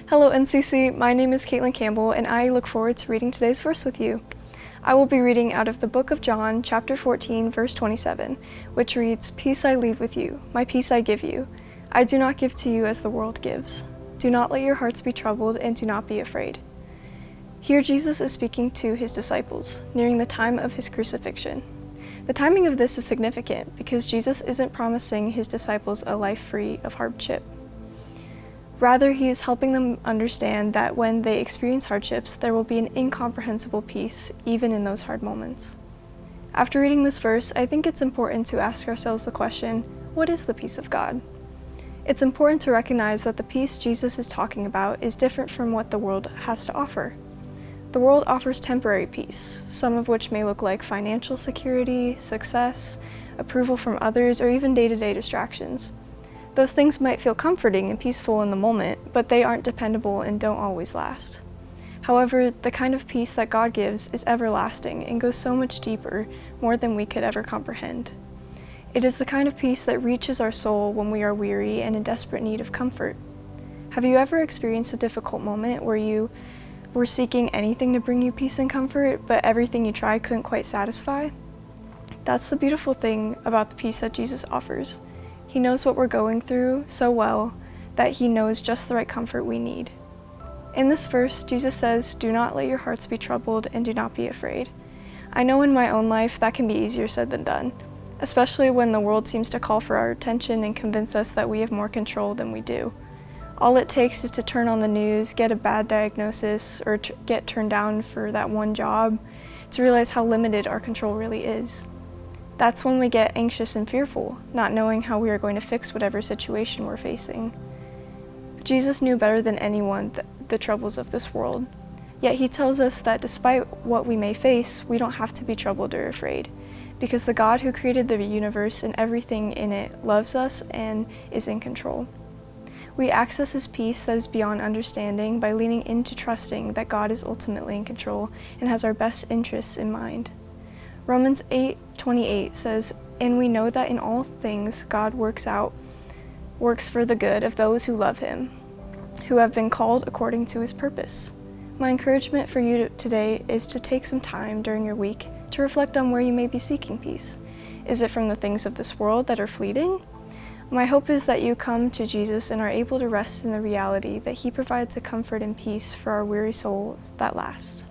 Hello NCC, my name is Katelyn Campbell and I look forward to reading today's verse with you. I will be reading out of the book of John, chapter 14, verse 27, which reads, "Peace I leave with you, my peace I give you. I do not give to you as the world gives. Do not let your hearts be troubled and do not be afraid." Here Jesus is speaking to his disciples, nearing the time of his crucifixion. The timing of this is significant because Jesus isn't promising his disciples a life free of hardship. Rather, he is helping them understand that when they experience hardships, there will be an incomprehensible peace, even in those hard moments. After reading this verse, I think it's important to ask ourselves the question, what is the peace of God? It's important to recognize that the peace Jesus is talking about is different from what the world has to offer. The world offers temporary peace, some of which may look like financial security, success, approval from others, or even day-to-day distractions. Those things might feel comforting and peaceful in the moment, but they aren't dependable and don't always last. However, the kind of peace that God gives is everlasting and goes so much deeper, more than we could ever comprehend. It is the kind of peace that reaches our soul when we are weary and in desperate need of comfort. Have you ever experienced a difficult moment where you were seeking anything to bring you peace and comfort, but everything you tried couldn't quite satisfy? That's the beautiful thing about the peace that Jesus offers. He knows what we're going through so well that he knows just the right comfort we need. In this verse, Jesus says, "Do not let your hearts be troubled and do not be afraid." I know in my own life that can be easier said than done, especially when the world seems to call for our attention and convince us that we have more control than we do. All it takes is to turn on the news, get a bad diagnosis, or get turned down for that one job to realize how limited our control really is. That's when we get anxious and fearful, not knowing how we are going to fix whatever situation we're facing. Jesus knew better than anyone the troubles of this world, yet he tells us that despite what we may face, we don't have to be troubled or afraid, because the God who created the universe and everything in it loves us and is in control. We access his peace that is beyond understanding by leaning into trusting that God is ultimately in control and has our best interests in mind. Romans 8:28 says, "And we know that in all things God works for the good of those who love him, who have been called according to his purpose." My encouragement for you today is to take some time during your week to reflect on where you may be seeking peace. Is it from the things of this world that are fleeting? My hope is that you come to Jesus and are able to rest in the reality that he provides a comfort and peace for our weary souls that lasts.